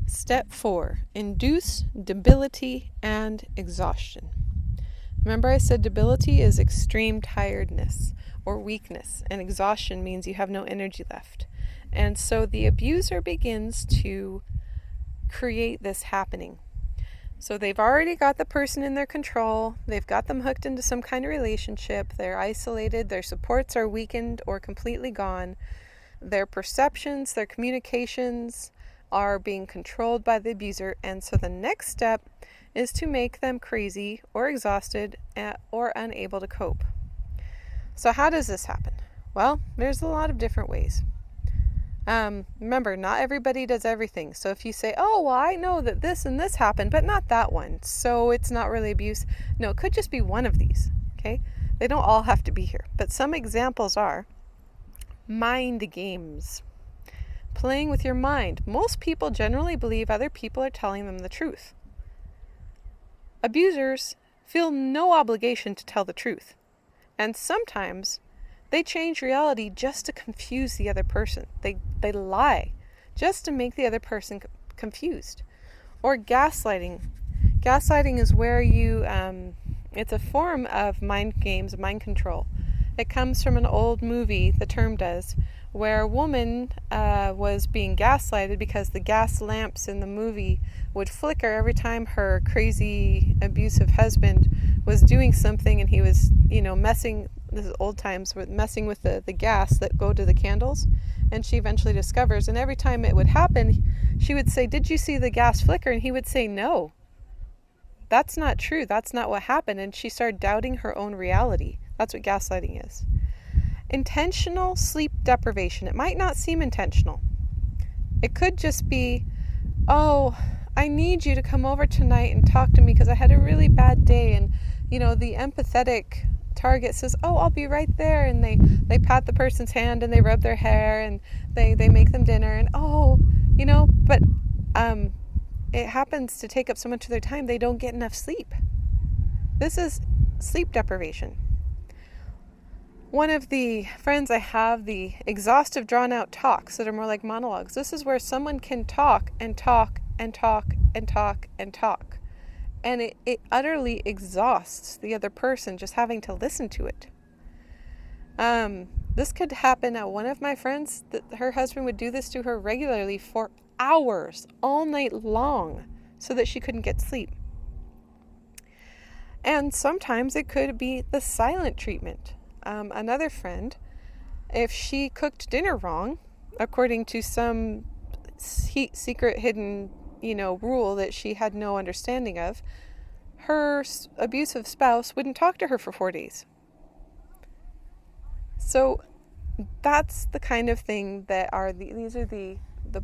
Step 4. Induce debility and exhaustion. Remember I said debility is extreme tiredness or weakness, and exhaustion means you have no energy left. And so the abuser begins to create this happening. So they've already got the person in their control, they've got them hooked into some kind of relationship, they're isolated, their supports are weakened or completely gone, their perceptions, their communications are being controlled by the abuser, and so the next step is to make them crazy or exhausted or unable to cope. So how does this happen? Well, there's a lot of different ways. Remember, not everybody does everything. So if you say, oh, well, I know that this and this happened, but not that one, so it's not really abuse. No, it could just be one of these, okay? They don't all have to be here. But some examples are mind games. Playing with your mind. Most people generally believe other people are telling them the truth. Abusers feel no obligation to tell the truth. And sometimes they change reality just to confuse the other person. They lie just to make the other person confused. Or gaslighting. Gaslighting is where it's a form of mind games, mind control. It comes from an old movie, the term does, where a woman was being gaslighted because the gas lamps in the movie would flicker every time her crazy, abusive husband was doing something, and he was, messing, this is old times, messing with the gas that go to the candles. And she eventually discovers, and every time it would happen, she would say, "Did you see the gas flicker?" And he would say, "No, that's not true. That's not what happened." And she started doubting her own reality. That's what gaslighting is. Intentional sleep deprivation. It might not seem intentional. It could just be, oh, I need you to come over tonight and talk to me because I had a really bad day. And, the empathetic target says, oh, I'll be right there. And they pat the person's hand and they rub their hair and they make them dinner. And, but it happens to take up so much of their time, they don't get enough sleep. This is sleep deprivation. One of the friends I have, the exhaustive, drawn-out talks that are more like monologues. This is where someone can talk and talk and talk and talk and talk. And it utterly exhausts the other person just having to listen to it. This could happen at one of my friends. That her husband would do this to her regularly for hours, all night long, so that she couldn't get sleep. And sometimes it could be the silent treatment. Another friend, if she cooked dinner wrong, according to some secret hidden, rule that she had no understanding of, her abusive spouse wouldn't talk to her for 4 days. So that's the kind of thing that these are the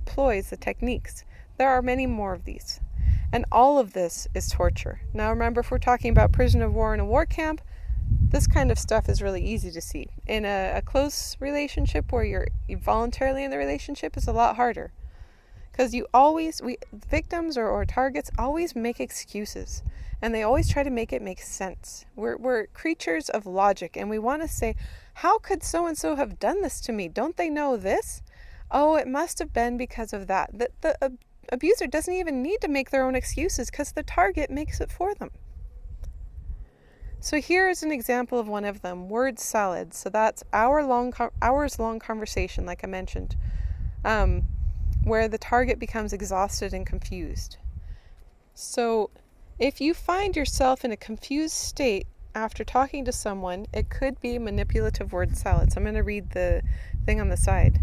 ploys, the techniques. There are many more of these. And all of this is torture. Now remember, if we're talking about prisoner of war in a war camp, this kind of stuff is really easy to see. In a close relationship where you're voluntarily in the relationship, it's a lot harder. Because victims or targets always make excuses. And they always try to make it make sense. We're creatures of logic. And we want to say, how could so-and-so have done this to me? Don't they know this? Oh, it must have been because of that. The abuser doesn't even need to make their own excuses because the target makes it for them. So here is an example of one of them, word salad. So that's hours-long conversation, like I mentioned, where the target becomes exhausted and confused. So if you find yourself in a confused state after talking to someone, it could be manipulative word salad. So I'm going to read the thing on the side.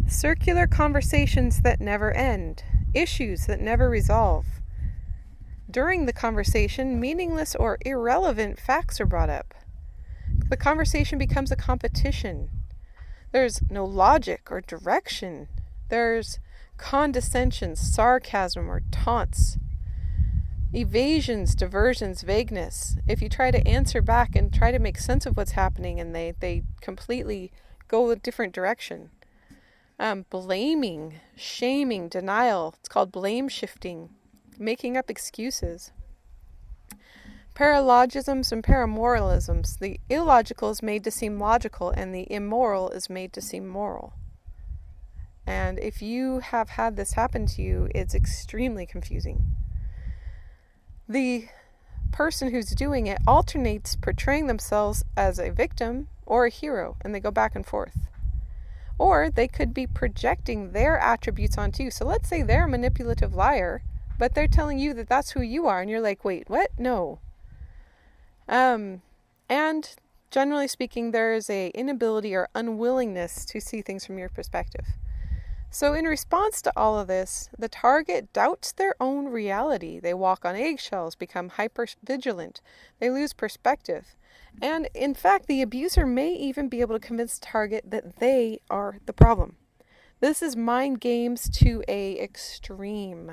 Circular conversations that never end. Issues that never resolve. During the conversation, meaningless or irrelevant facts are brought up. The conversation becomes a competition. There's no logic or direction. There's condescension, sarcasm, or taunts. Evasions, diversions, vagueness. If you try to answer back and try to make sense of what's happening and they completely go a different direction. Blaming, shaming, denial. It's called blame shifting. Making up excuses. Paralogisms and paramoralisms. The illogical is made to seem logical and the immoral is made to seem moral. And if you have had this happen to you, it's extremely confusing. The person who's doing it alternates portraying themselves as a victim or a hero, and they go back and forth. Or they could be projecting their attributes onto you. So let's say they're a manipulative liar, but they're telling you that that's who you are, and you're like, wait, what? No. And generally speaking, there is a inability or unwillingness to see things from your perspective. So in response to all of this, the target doubts their own reality. They walk on eggshells, become hyper-vigilant. They lose perspective. And in fact, the abuser may even be able to convince the target that they are the problem. This is mind games to an extreme.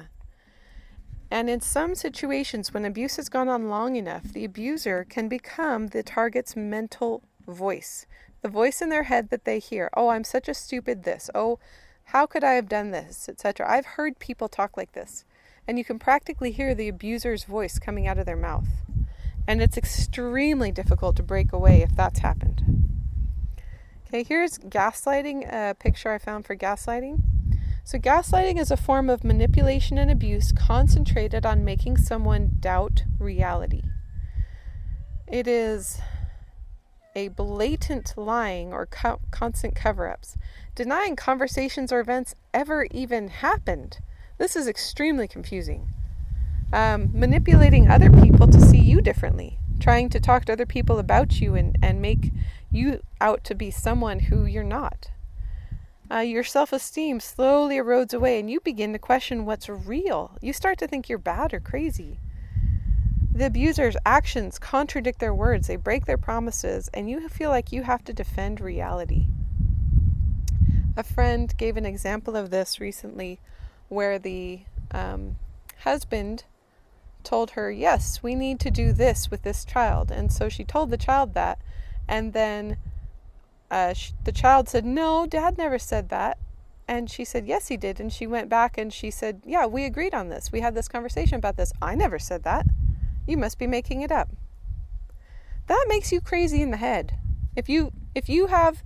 And in some situations, when abuse has gone on long enough, the abuser can become the target's mental voice. The voice in their head that they hear. Oh, I'm such a stupid this. Oh, how could I have done this, etc. I've heard people talk like this. And you can practically hear the abuser's voice coming out of their mouth. And it's extremely difficult to break away if that's happened. Okay, here's gaslighting, a picture I found for gaslighting. So gaslighting is a form of manipulation and abuse concentrated on making someone doubt reality. It is a blatant lying or constant cover-ups, denying conversations or events ever even happened. This is extremely confusing. Manipulating other people to see you differently, trying to talk to other people about you and make you out to be someone who you're not. Your self-esteem slowly erodes away and you begin to question what's real. You start to think you're bad or crazy. The abuser's actions contradict their words, they break their promises, and you feel like you have to defend reality. A friend gave an example of this recently where the husband told her, yes, we need to do this with this child. And so she told the child that, and then the child said, no, Dad never said that. And she said, yes, he did. And she went back and she said, yeah, we agreed on this. We had this conversation about this. I never said that. You must be making it up. That makes you crazy in the head. If you have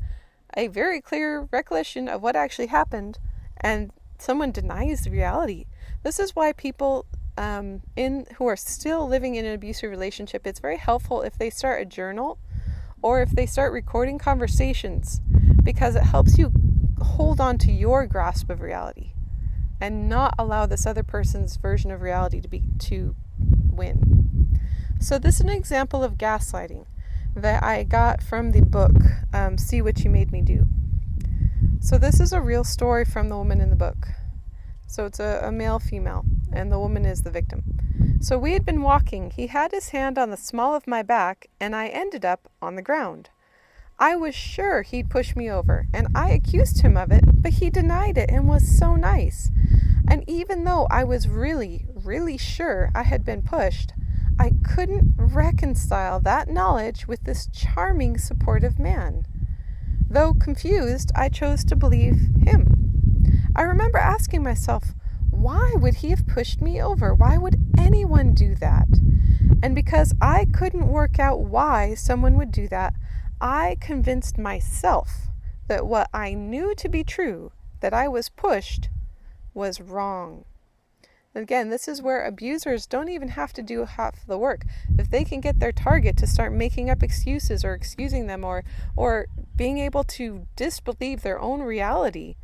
a very clear recollection of what actually happened and someone denies the reality, this is why people who are still living in an abusive relationship, it's very helpful if they start a journal or if they start recording conversations, because it helps you hold on to your grasp of reality and not allow this other person's version of reality to win. So this is an example of gaslighting that I got from the book, See What You Made Me Do. So this is a real story from the woman in the book. So it's a male-female, and the woman is the victim. So we had been walking. He had his hand on the small of my back, and I ended up on the ground. I was sure he'd push me over, and I accused him of it, but he denied it and was so nice. And even though I was really, really sure I had been pushed, I couldn't reconcile that knowledge with this charming, supportive man. Though confused, I chose to believe him. I remember asking myself, why would he have pushed me over? Why would anyone do that? And because I couldn't work out why someone would do that, I convinced myself that what I knew to be true, that I was pushed, was wrong. Again, this is where abusers don't even have to do half the work. If they can get their target to start making up excuses or excusing them or being able to disbelieve their own reality,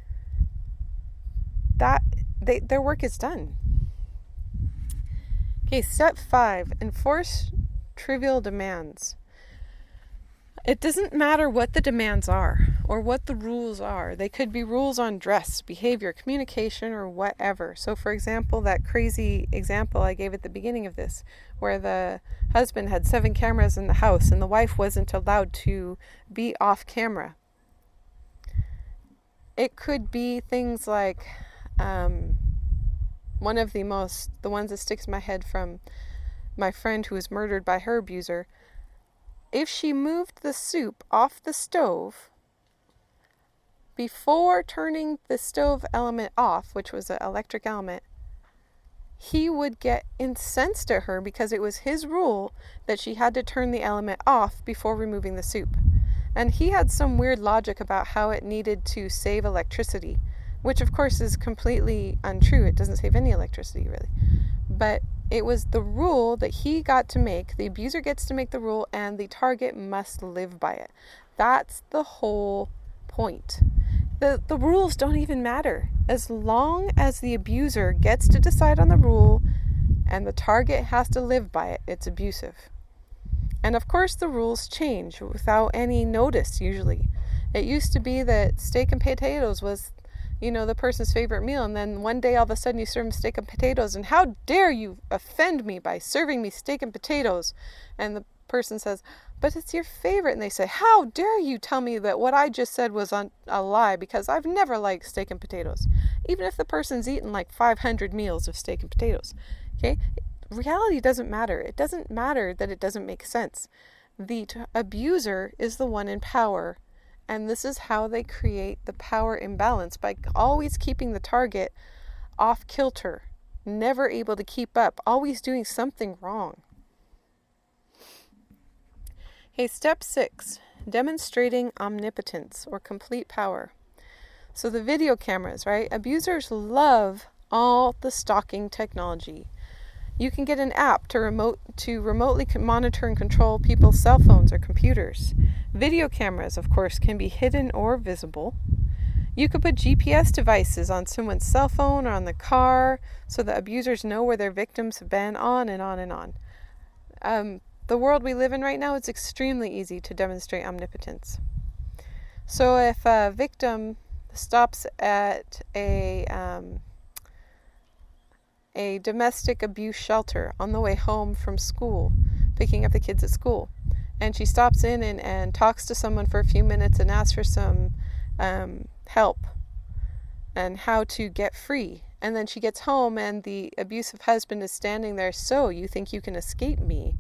that their work is done. Okay, step 5, enforce trivial demands. It doesn't matter what the demands are or what the rules are. They could be rules on dress, behavior, communication, or whatever. So for example, that crazy example I gave at the beginning of this, where the husband had 7 cameras in the house and the wife wasn't allowed to be off camera. It could be things like one of the ones that sticks in my head from my friend who was murdered by her abuser. If she moved the soup off the stove before turning the stove element off, which was an electric element, he would get incensed at her because it was his rule that she had to turn the element off before removing the soup. And he had some weird logic about how it needed to save electricity. which of course is completely untrue. It doesn't save any electricity, really. But it was the rule that he got to make. The abuser gets to make the rule, and the target must live by it. That's the whole point. The rules don't even matter. As long as the abuser gets to decide on the rule and the target has to live by it, it's abusive. And of course the rules change without any notice usually. It used to be that steak and potatoes was, the person's favorite meal, and then one day all of a sudden you serve them steak and potatoes, and how dare you offend me by serving me steak and potatoes? And the person says, but it's your favorite. And they say, how dare you tell me that what I just said was a lie, because I've never liked steak and potatoes. Even if the person's eaten like 500 meals of steak and potatoes. Okay? Reality doesn't matter. It doesn't matter that it doesn't make sense. The abuser is the one in power, and this is how they create the power imbalance, by always keeping the target off kilter, never able to keep up, always doing something wrong. Okay, step 6, demonstrating omnipotence or complete power. So the video cameras, right? Abusers love all the stalking technology. You can get an app to remotely monitor and control people's cell phones or computers. Video cameras, of course, can be hidden or visible. You could put GPS devices on someone's cell phone or on the car so that abusers know where their victims have been, on and on and on. The world we live in right now, it's extremely easy to demonstrate omnipotence. So if a victim stops at a domestic abuse shelter on the way home from school, picking up the kids at school, and she stops in and talks to someone for a few minutes and asks for some help and how to get free, and then she gets home and the abusive husband is standing there, so you think you can escape me?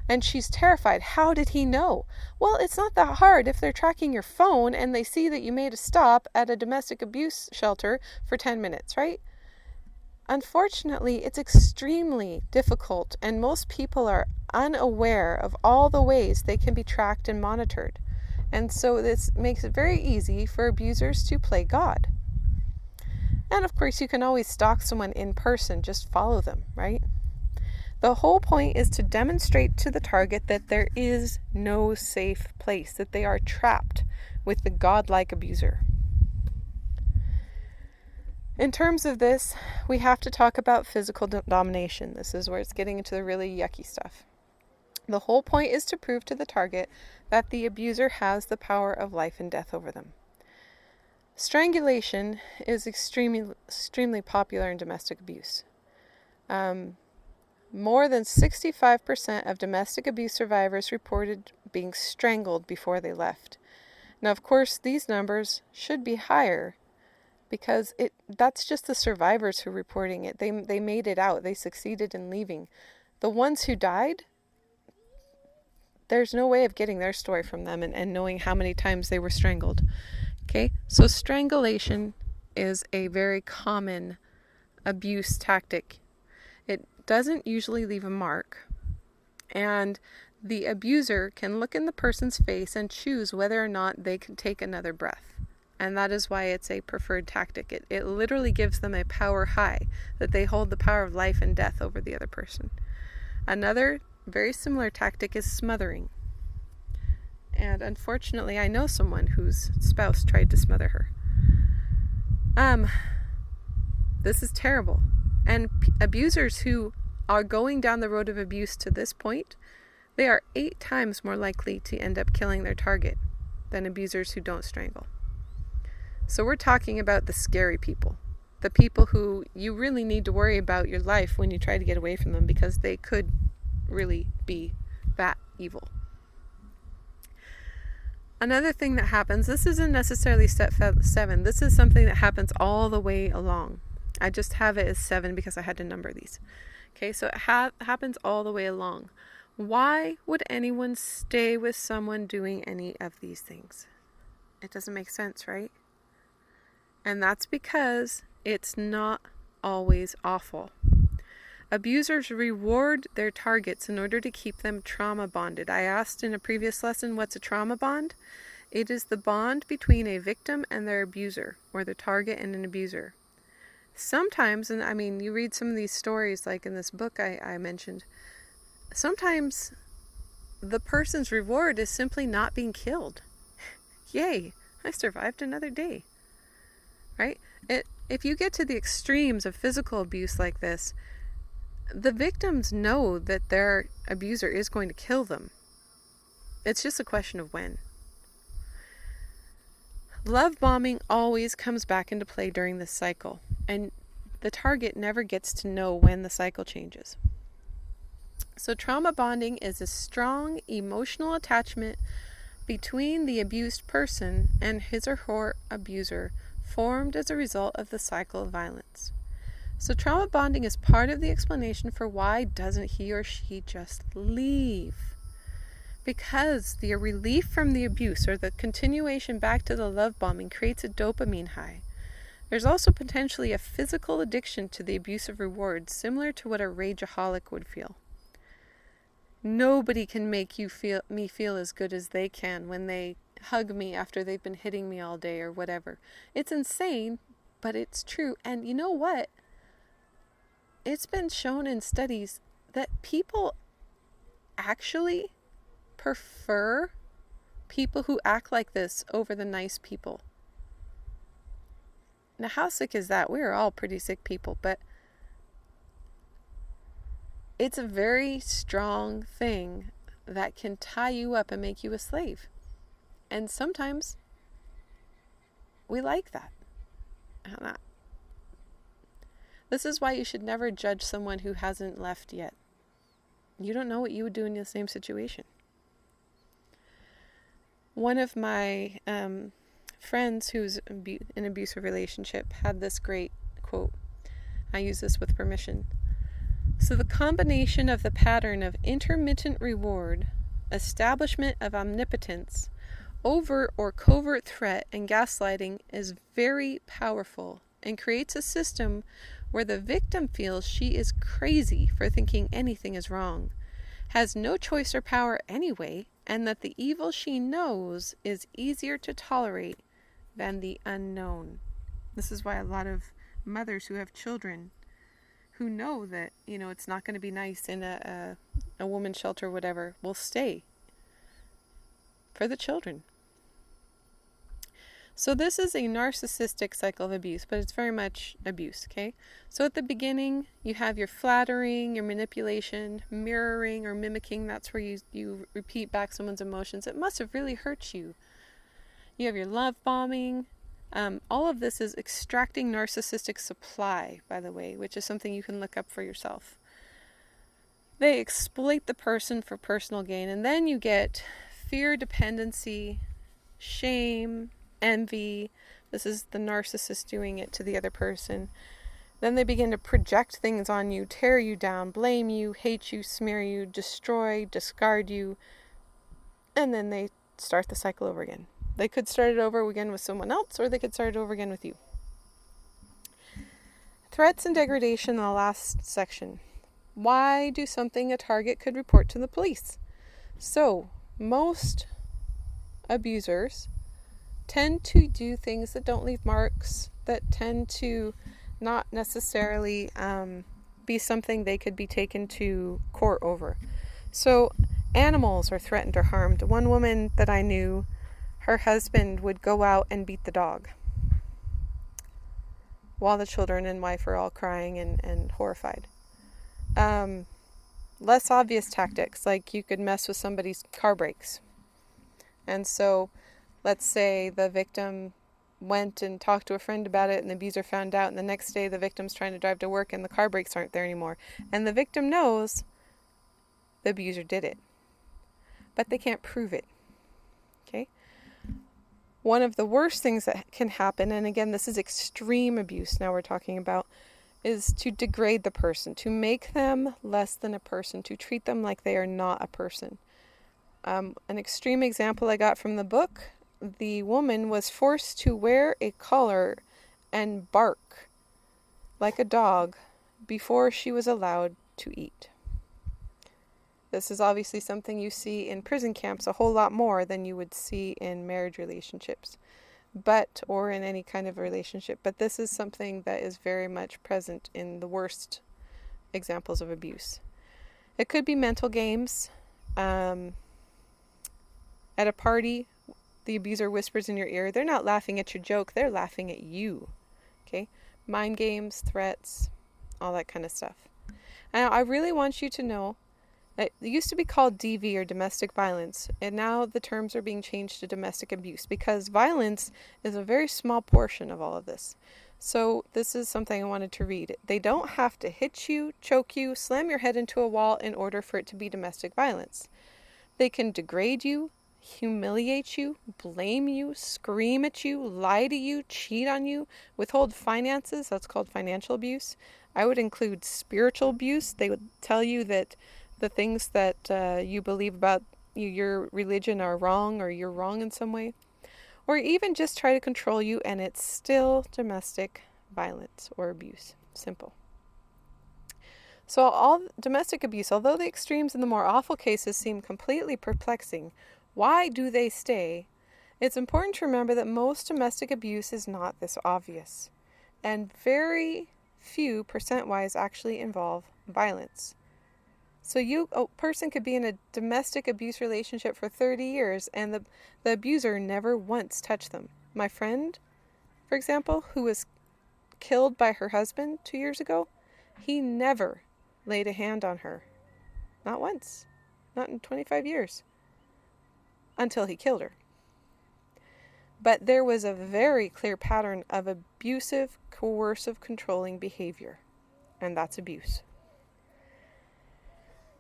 And she's terrified. How did he know? Well, it's not that hard if they're tracking your phone and they see that you made a stop at a domestic abuse shelter for 10 minutes, right? Unfortunately, it's extremely difficult, and most people are unaware of all the ways they can be tracked and monitored. And so this makes it very easy for abusers to play God. And of course, you can always stalk someone in person, just follow them, right? The whole point is to demonstrate to the target that there is no safe place, that they are trapped with the godlike abuser. In terms of this, we have to talk about physical domination. This is where it's getting into the really yucky stuff. The whole point is to prove to the target that the abuser has the power of life and death over them. Strangulation is extremely popular in domestic abuse. More than 65% of domestic abuse survivors reported being strangled before they left. Now, of course, these numbers should be higher because that's just the survivors who are reporting it. They made it out. They succeeded in leaving. The ones who died, there's no way of getting their story from them and knowing how many times they were strangled. Okay, so strangulation is a very common abuse tactic. It doesn't usually leave a mark, and the abuser can look in the person's face and choose whether or not they can take another breath. And that is why it's a preferred tactic. It literally gives them a power high, that they hold the power of life and death over the other person. Another very similar tactic is smothering. And unfortunately, I know someone whose spouse tried to smother her. This is terrible. And abusers who are going down the road of abuse to this point, they are 8 times more likely to end up killing their target than abusers who don't strangle. So we're talking about the scary people, the people who you really need to worry about your life when you try to get away from them, because they could really be that evil. Another thing that happens, this isn't necessarily step 7, this is something that happens all the way along. I just have it as 7 because I had to number these. Okay, so it happens all the way along. Why would anyone stay with someone doing any of these things? It doesn't make sense, right? And that's because it's not always awful. Abusers reward their targets in order to keep them trauma bonded. I asked in a previous lesson, what's a trauma bond? It is the bond between a victim and their abuser, or the target and an abuser. Sometimes, and I mean, you read some of these stories, like in this book I mentioned, sometimes the person's reward is simply not being killed. Yay, I survived another day. Right? If you get to the extremes of physical abuse like this, the victims know that their abuser is going to kill them. It's just a question of when. Love bombing always comes back into play during this cycle, and the target never gets to know when the cycle changes. So trauma bonding is a strong emotional attachment between the abused person and his or her abuser, formed as a result of the cycle of violence. So trauma bonding is part of the explanation for why doesn't he or she just leave? Because the relief from the abuse, or the continuation back to the love bombing, creates a dopamine high. There's also potentially a physical addiction to the abusive rewards, similar to what a rageaholic would feel. Nobody can make me feel as good as they can when they hug me after they've been hitting me all day or whatever. It's insane, but it's true. And you know what? It's been shown in studies that people actually prefer people who act like this over the nice people. Now, how sick is that? We're all pretty sick people, but it's a very strong thing that can tie you up and make you a slave. And sometimes we like that. This is why you should never judge someone who hasn't left yet. You don't know what you would do in the same situation. One of my friends who's in an abusive relationship had this great quote. I use this with permission. So the combination of the pattern of intermittent reward, establishment of omnipotence, overt or covert threat, and gaslighting is very powerful and creates a system where the victim feels she is crazy for thinking anything is wrong, has no choice or power anyway, and that the evil she knows is easier to tolerate than the unknown. This is why a lot of mothers who have children who know that, it's not going to be nice in a woman's shelter or whatever, will stay for the children. So this is a narcissistic cycle of abuse, but it's very much abuse, okay? So at the beginning, you have your flattering, your manipulation, mirroring or mimicking. That's where you repeat back someone's emotions. It must have really hurt you. You have your love bombing. All of this is extracting narcissistic supply, by the way, which is something you can look up for yourself. They exploit the person for personal gain, and then you get fear, dependency, shame, envy. This is the narcissist doing it to the other person. Then they begin to project things on you, tear you down, blame you, hate you, smear you, destroy, discard you, and then they start the cycle over again. They could start it over again with someone else, or they could start it over again with you. Threats and degradation in the last section. Why do something a target could report to the police? So, most abusers tend to do things that don't leave marks, that tend to not necessarily be something they could be taken to court over. So animals are threatened or harmed. One woman that I knew, her husband would go out and beat the dog while the children and wife are all crying and horrified. Less obvious tactics, like you could mess with somebody's car brakes. And so let's say the victim went and talked to a friend about it and the abuser found out, and the next day the victim's trying to drive to work and the car brakes aren't there anymore. And the victim knows the abuser did it, but they can't prove it. Okay? One of the worst things that can happen, and again, this is extreme abuse now we're talking about, is to degrade the person, to make them less than a person, to treat them like they are not a person. An extreme example I got from the book, the woman was forced to wear a collar and bark like a dog before she was allowed to eat. This is obviously something you see in prison camps a whole lot more than you would see in marriage relationships, or in any kind of relationship. But this is something that is very much present in the worst examples of abuse. It could be mental games. At a party, the abuser whispers in your ear. They're not laughing at your joke, they're laughing at you. Okay? Mind games, threats, all that kind of stuff. And I really want you to know that it used to be called DV, or domestic violence, and now the terms are being changed to domestic abuse, because violence is a very small portion of all of this. So this is something I wanted to read. They don't have to hit you, choke you, slam your head into a wall in order for it to be domestic violence. They can degrade you, humiliate you, blame you, scream at you, lie to you, cheat on you, withhold finances. That's called financial abuse. I would include spiritual abuse. They would tell you that the things that you believe about your religion are wrong, or you're wrong in some way. Or even just try to control you, and it's still domestic violence or abuse. Simple. So all domestic abuse, although the extremes and the more awful cases seem completely perplexing, why do they stay? It's important to remember that most domestic abuse is not this obvious, and very few percent-wise actually involve violence. So a person could be in a domestic abuse relationship for 30 years and the abuser never once touched them. My friend, for example, who was killed by her husband 2 years ago, he never laid a hand on her. Not once. Not in 25 years. Until he killed her. But there was a very clear pattern of abusive, coercive, controlling behavior. And that's abuse.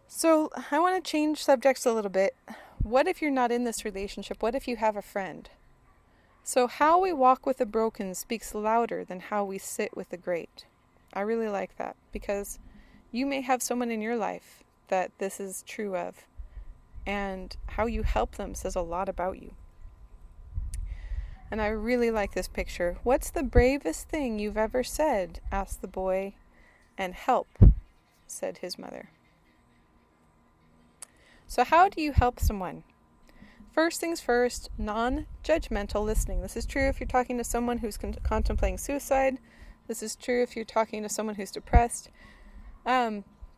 So I want to change subjects a little bit. What if you're not in this relationship? What if you have a friend? So how we walk with the broken speaks louder than how we sit with the great. I really like that, because you may have someone in your life that this is true of, and how you help them says a lot about you. And I really like this picture. What's the bravest thing you've ever said? Asked the boy. And help, said his mother. So how do you help someone? First things first, non-judgmental listening. This is true if you're talking to someone who's contemplating suicide. This is true if you're talking to someone who's depressed.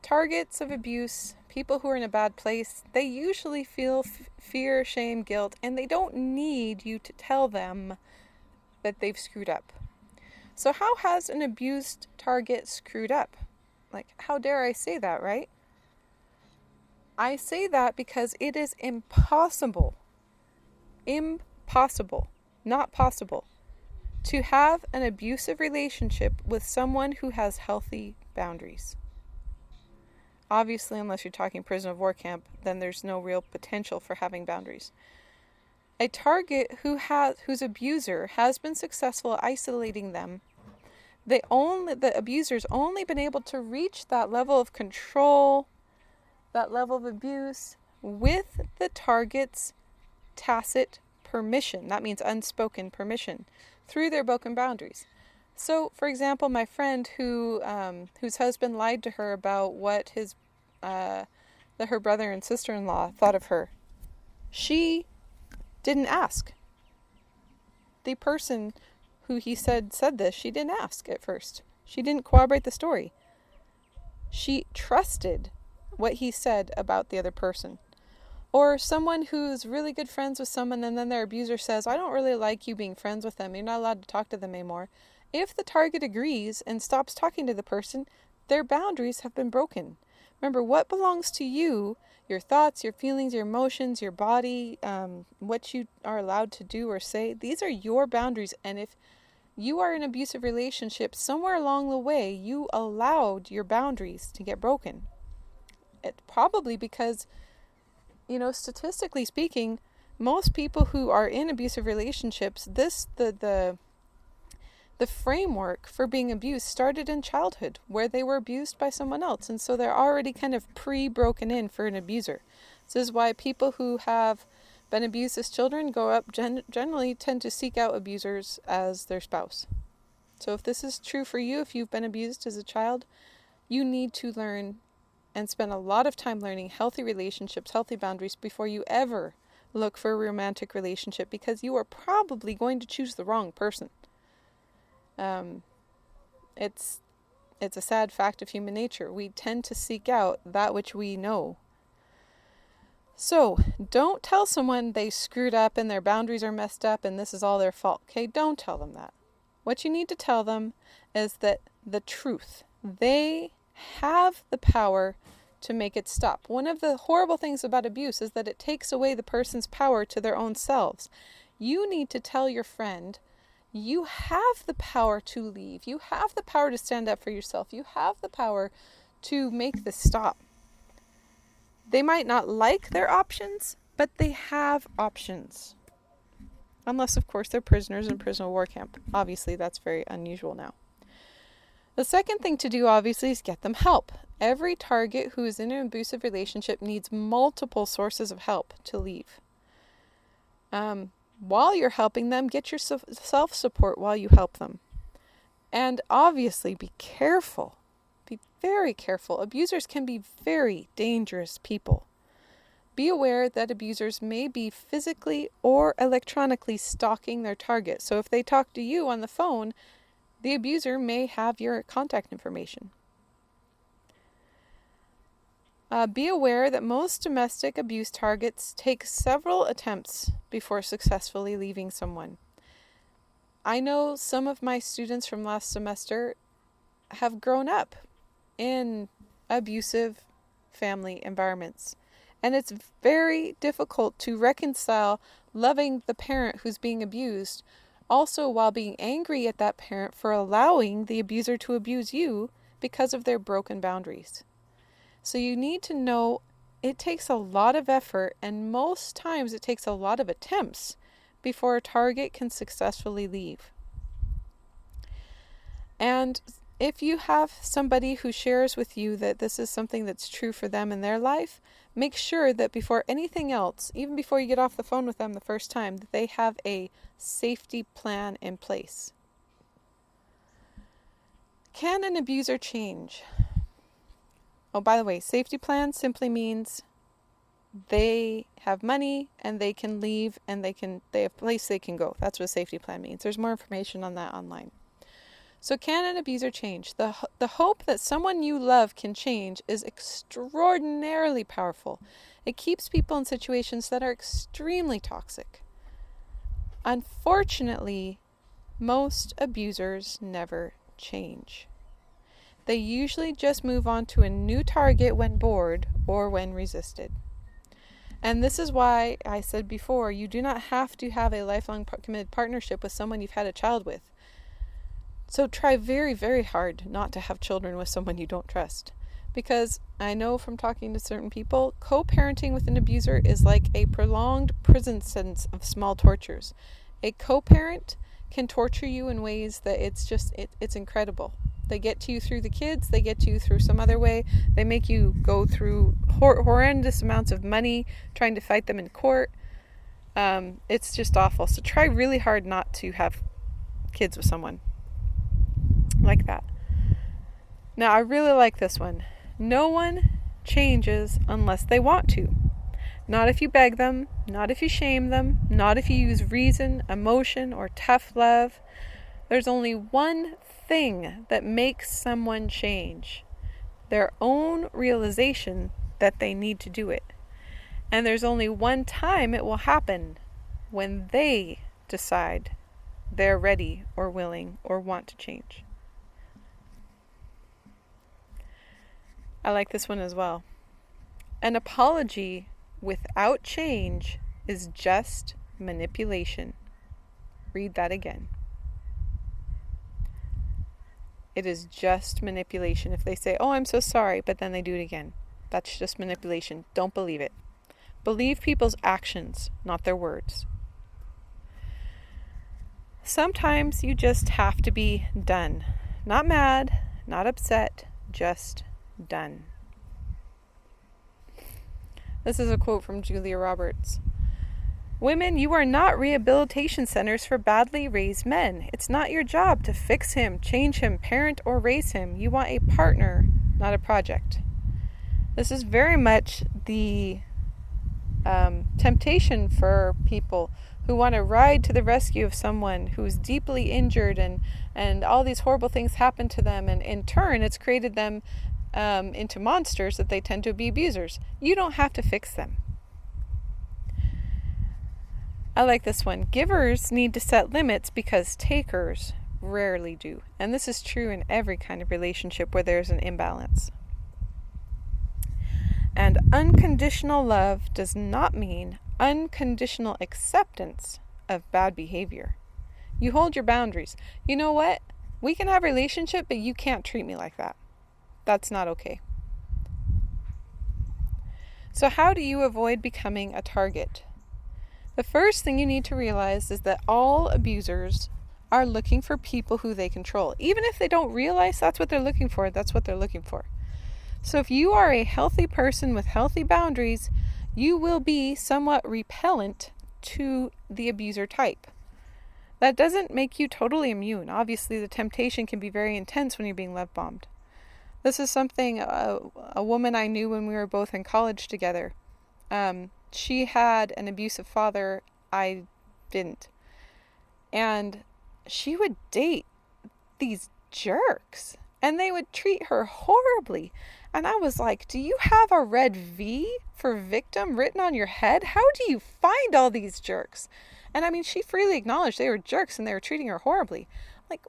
Targets of abuse, people who are in a bad place, they usually feel fear, shame, guilt, and they don't need you to tell them that they've screwed up. So how has an abused target screwed up? Like, how dare I say that, right? I say that because it is impossible, not possible, to have an abusive relationship with someone who has healthy boundaries. Obviously, unless you're talking prison of war camp, then there's no real potential for having boundaries. A target whose abuser has been successful at isolating them, the abuser's only been able to reach that level of control, that level of abuse, with the target's tacit permission. That means unspoken permission, through their broken boundaries. So, for example, my friend whose husband lied to her about what her brother and sister-in-law thought of her, she didn't ask. The person who he said this, she didn't ask at first. She didn't corroborate the story. She trusted what he said about the other person. Or someone who's really good friends with someone, and then their abuser says, I don't really like you being friends with them. You're not allowed to talk to them anymore. If the target agrees and stops talking to the person, their boundaries have been broken. Remember, what belongs to you, your thoughts, your feelings, your emotions, your body, what you are allowed to do or say, these are your boundaries. And if you are in an abusive relationship, somewhere along the way, you allowed your boundaries to get broken. It probably because, statistically speaking, most people who are in abusive relationships, the framework for being abused started in childhood, where they were abused by someone else, and so they're already kind of pre-broken in for an abuser. This is why people who have been abused as children grow up generally tend to seek out abusers as their spouse. So if this is true for you, if you've been abused as a child, you need to learn and spend a lot of time learning healthy relationships, healthy boundaries before you ever look for a romantic relationship, because you are probably going to choose the wrong person. It's a sad fact of human nature. We tend to seek out that which we know. So, don't tell someone they screwed up and their boundaries are messed up and this is all their fault. Okay, don't tell them that. What you need to tell them is that the truth. They have the power to make it stop. One of the horrible things about abuse is that it takes away the person's power to their own selves. You need to tell your friend, you have the power to leave. You have the power to stand up for yourself. You have the power to make this stop. They might not like their options, but they have options. Unless, of course, they're prisoners in a prisoner of war camp. Obviously, that's very unusual now. The second thing to do, obviously, is get them help. Every target who is in an abusive relationship needs multiple sources of help to leave. While you're helping them, get your self-support while you help them. And obviously, be careful. Be very careful. Abusers can be very dangerous people. Be aware that abusers may be physically or electronically stalking their target. So if they talk to you on the phone, the abuser may have your contact information. Be aware that most domestic abuse targets take several attempts before successfully leaving someone. I know some of my students from last semester have grown up in abusive family environments. And it's very difficult to reconcile loving the parent who's being abused, also while being angry at that parent for allowing the abuser to abuse you because of their broken boundaries. So you need to know it takes a lot of effort, and most times it takes a lot of attempts before a target can successfully leave. And if you have somebody who shares with you that this is something that's true for them in their life, make sure that before anything else, even before you get off the phone with them the first time, that they have a safety plan in place. Can an abuser change? Oh, by the way, safety plan simply means they have money and they can leave and they have a place they can go. That's what a safety plan means. There's more information on that online. So can an abuser change? The hope that someone you love can change is extraordinarily powerful. It keeps people in situations that are extremely toxic. Unfortunately, most abusers never change. They usually just move on to a new target when bored or when resisted. And this is why I said before, you do not have to have a lifelong committed partnership with someone you've had a child with. So try very, very hard not to have children with someone you don't trust. Because I know from talking to certain people, co-parenting with an abuser is like a prolonged prison sentence of small tortures. A co-parent can torture you in ways that it's incredible. They get to you through the kids, they get to you through some other way, they make you go through horrendous amounts of money trying to fight them in court. It's just awful. So try really hard not to have kids with someone like that. Now, I really like this one. No one changes unless they want to. Not if you beg them, not if you shame them, not if you use reason, emotion, or tough love. There's only one thing that makes someone change: their own realization that they need to do it. And there's only one time it will happen: when they decide they're ready or willing or want to change. I like this one as well. An apology without change is just manipulation. Read that again. It is just manipulation. If they say, "Oh, I'm so sorry," but then they do it again, that's just manipulation. Don't believe it. Believe people's actions, not their words. Sometimes you just have to be done. Not mad, not upset, just done. This is a quote from Julia Roberts. Women, you are not rehabilitation centers for badly raised men. It's not your job to fix him, change him, parent, or raise him. You want a partner, not a project. This is very much the temptation for people who want to ride to the rescue of someone who's deeply injured, and all these horrible things happen to them, and in turn it's created them into monsters that they tend to be abusers. You don't have to fix them. I like this one. Givers need to set limits because takers rarely do. And this is true in every kind of relationship where there's an imbalance. And unconditional love does not mean unconditional acceptance of bad behavior. You hold your boundaries. You know what? We can have a relationship, but you can't treat me like that. That's not okay. So how do you avoid becoming a target? The first thing you need to realize is that all abusers are looking for people who they control. Even if they don't realize that's what they're looking for, that's what they're looking for. So if you are a healthy person with healthy boundaries, you will be somewhat repellent to the abuser type. That doesn't make you totally immune. Obviously, the temptation can be very intense when you're being love bombed. This is something a woman I knew when we were both in college together. She had an abusive father. I didn't. And she would date these jerks, and they would treat her horribly. And I was like, do you have a red V for victim written on your head? How do you find all these jerks? And I mean, she freely acknowledged they were jerks and they were treating her horribly. Like,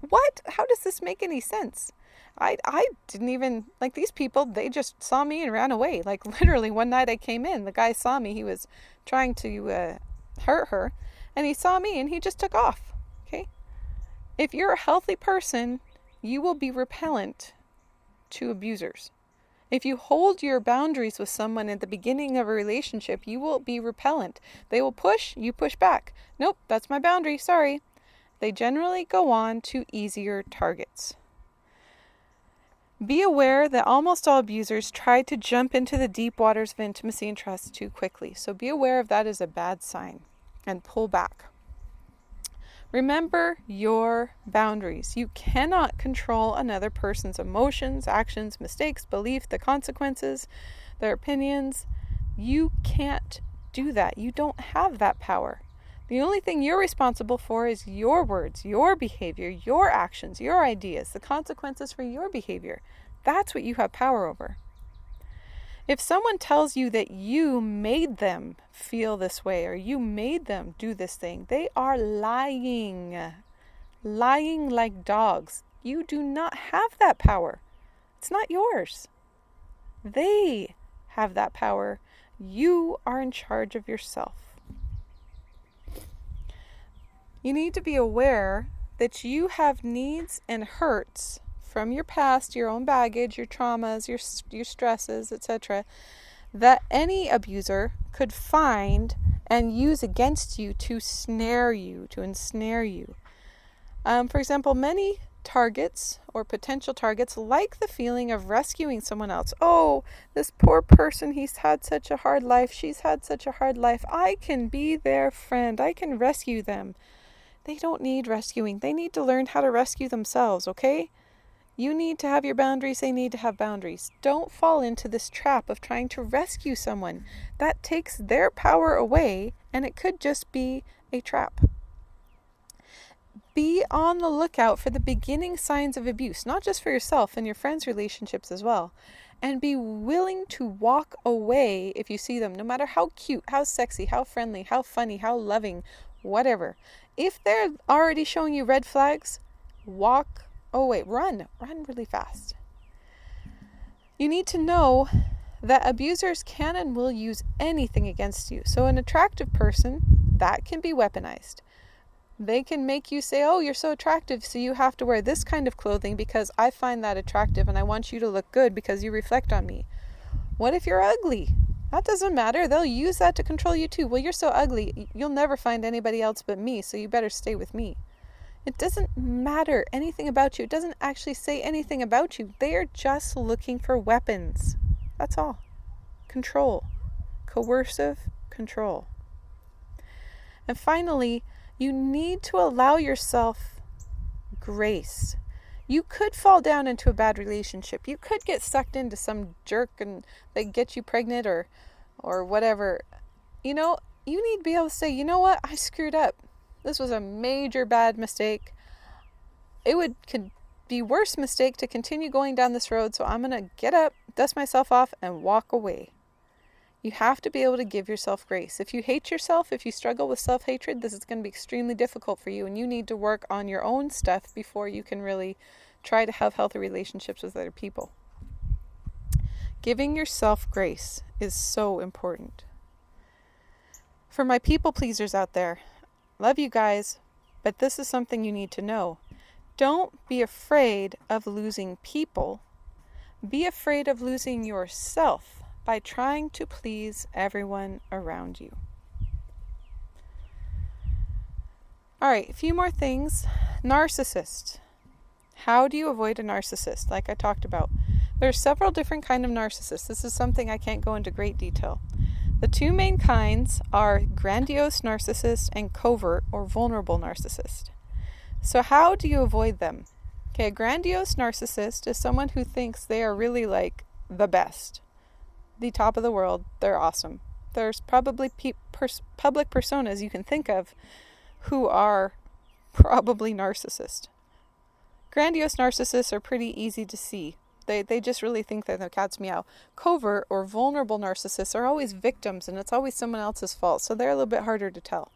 what? How does this make any sense? I didn't even, like, these people, they just saw me and ran away. Like, literally, one night I came in, the guy saw me, he was trying to hurt her, and he saw me and he just took off, okay? If you're a healthy person, you will be repellent to abusers. If you hold your boundaries with someone at the beginning of a relationship, you will be repellent. They will push, you push back. Nope, that's my boundary, sorry. They generally go on to easier targets. Be aware that almost all abusers try to jump into the deep waters of intimacy and trust too quickly. So be aware of that as a bad sign and pull back. Remember your boundaries. You cannot control another person's emotions, actions, mistakes, beliefs, the consequences, their opinions. You can't do that. You don't have that power. The only thing you're responsible for is your words, your behavior, your actions, your ideas, the consequences for your behavior. That's what you have power over. If someone tells you that you made them feel this way or you made them do this thing, they are lying. Lying like dogs. You do not have that power. It's not yours. They have that power. You are in charge of yourself. You need to be aware that you have needs and hurts from your past, your own baggage, your traumas, your stresses, etc., that any abuser could find and use against you to snare you, to ensnare you. For example, many targets or potential targets like the feeling of rescuing someone else. Oh, this poor person, he's had such a hard life. She's had such a hard life. I can be their friend. I can rescue them. They don't need rescuing. They need to learn how to rescue themselves, okay? You need to have your boundaries. They need to have boundaries. Don't fall into this trap of trying to rescue someone. That takes their power away, and it could just be a trap. Be on the lookout for the beginning signs of abuse, not just for yourself and your friends' relationships as well. And be willing to walk away if you see them, no matter how cute, how sexy, how friendly, how funny, how loving, whatever. If they're already showing you red flags, walk away. Run really fast. You need to know that abusers can and will use anything against you. So an attractive person, that can be weaponized. They can make you say, oh, you're so attractive, so you have to wear this kind of clothing because I find that attractive and I want you to look good because you reflect on me. What if you're ugly? That doesn't matter. They'll use that to control you too. Well, you're so ugly, you'll never find anybody else but me, so you better stay with me. It doesn't matter anything about you. It doesn't actually say anything about you. They are just looking for weapons. That's all. Control. Coercive control. And finally, you need to allow yourself grace. You could fall down into a bad relationship. You could get sucked into some jerk and they get you pregnant or whatever. You know, you need to be able to say, you know what? I screwed up. This was a major bad mistake. Could be worse mistake to continue going down this road. So I'm going to get up, dust myself off, and walk away. You have to be able to give yourself grace. If you hate yourself, if you struggle with self-hatred, this is going to be extremely difficult for you, and you need to work on your own stuff before you can really try to have healthy relationships with other people. Giving yourself grace is so important. For my people pleasers out there, love you guys, but this is something you need to know. Don't be afraid of losing people. Be afraid of losing yourself by trying to please everyone around you. All right, a few more things. Narcissist. How do you avoid a narcissist? Like I talked about, there's several different kinds of narcissists. This is something I can't go into great detail. The two main kinds are grandiose narcissist and covert or vulnerable narcissist. So how do you avoid them? Okay, a grandiose narcissist is someone who thinks they are really like the best, the top of the world. They're awesome. There's probably public personas you can think of who are probably narcissists. Grandiose narcissists are pretty easy to see. They just really think they're the cat's meow. Covert or vulnerable narcissists are always victims, and it's always someone else's fault, so they're a little bit harder to tell.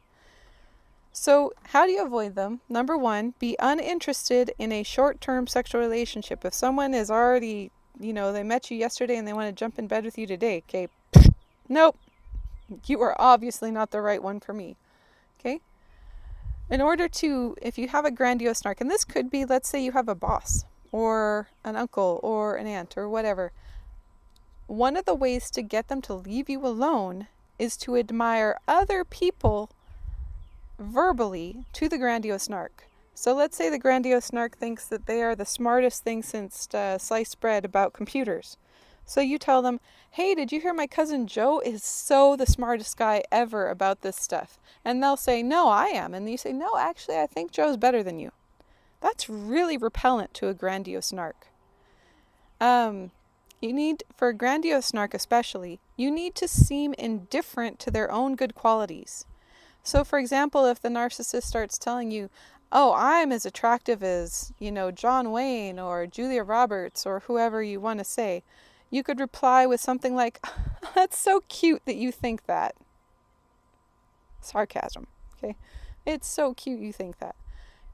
So how do you avoid them? Number one, be uninterested in a short-term sexual relationship. If someone is already, they met you yesterday and they want to jump in bed with you today, okay, nope, you are obviously not the right one for me, okay? If you have a grandiose narc, and this could be, let's say you have a boss or an uncle or an aunt or whatever, one of the ways to get them to leave you alone is to admire other people verbally to the grandiose narc. So let's say the grandiose narc thinks that they are the smartest thing since sliced bread about computers. So you tell them, hey, did you hear my cousin Joe is so the smartest guy ever about this stuff? And they'll say, no, I am. And you say, no, actually, I think Joe's better than you. That's really repellent to a grandiose narc. For a grandiose narc especially, you need to seem indifferent to their own good qualities. So, for example, if the narcissist starts telling you, oh, I'm as attractive as, John Wayne or Julia Roberts or whoever you want to say, you could reply with something like, that's so cute that you think that. Sarcasm, okay? It's so cute you think that.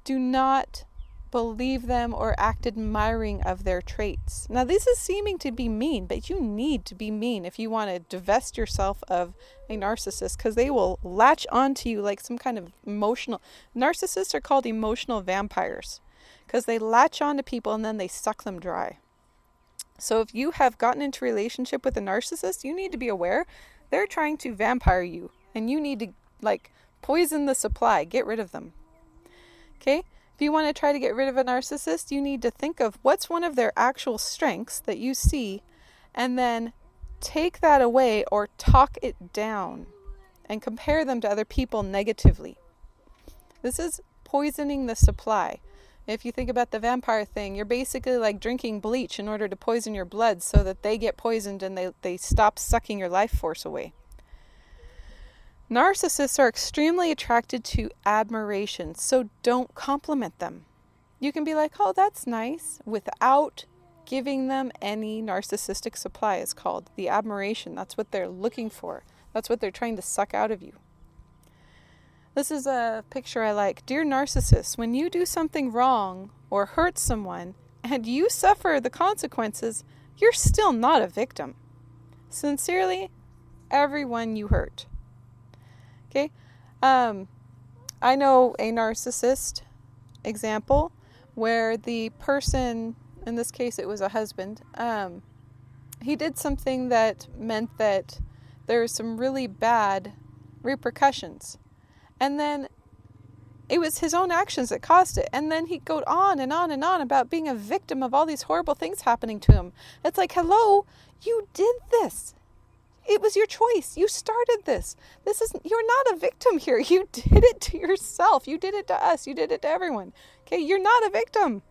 Do not believe them or act admiring of their traits. Now, this is seeming to be mean, but you need to be mean if you want to divest yourself of a narcissist, because they will latch onto you like some kind of emotional... Narcissists are called emotional vampires because they latch onto people and then they suck them dry. So if you have gotten into a relationship with a narcissist, you need to be aware they're trying to vampire you, and you need to poison the supply, get rid of them. Okay? If you want to try to get rid of a narcissist, you need to think of what's one of their actual strengths that you see, and then take that away or talk it down and compare them to other people negatively. This is poisoning the supply. If you think about the vampire thing, you're basically like drinking bleach in order to poison your blood so that they get poisoned and they stop sucking your life force away. Narcissists are extremely attracted to admiration, so don't compliment them. You can be like, oh, that's nice, without giving them any narcissistic supply. It's called the admiration. That's what they're looking for. That's what they're trying to suck out of you. This is a picture I like. Dear narcissist, when you do something wrong or hurt someone and you suffer the consequences, you're still not a victim. Sincerely, everyone you hurt. Okay, I know a narcissist example where the person, in this case it was a husband, he did something that meant that there was some really bad repercussions. And then it was his own actions that caused it. And then he go on and on and on about being a victim of all these horrible things happening to him. It's like, hello, you did this. It was your choice. You started this. You're not a victim here. You did it to yourself. You did it to us. You did it to everyone. Okay, you're not a victim.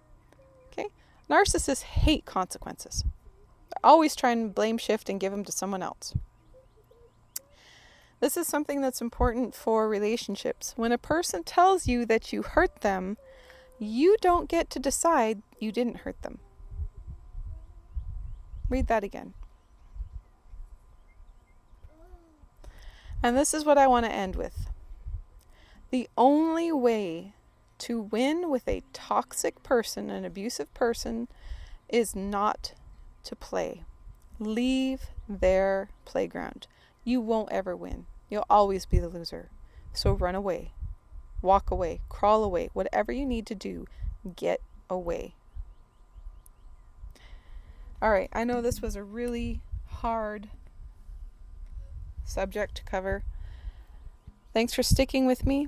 Okay? Narcissists hate consequences. They're always trying to blame shift and give them to someone else. This is something that's important for relationships. When a person tells you that you hurt them, you don't get to decide you didn't hurt them. Read that again. And this is what I want to end with. The only way to win with a toxic person, an abusive person, is not to play. Leave their playground. You won't ever win. You'll always be the loser. So run away. Walk away. Crawl away. Whatever you need to do, get away. All right, I know this was a really hard subject to cover. Thanks for sticking with me.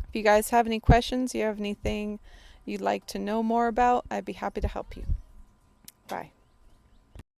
If you guys have any questions, you have anything you'd like to know more about, I'd be happy to help you.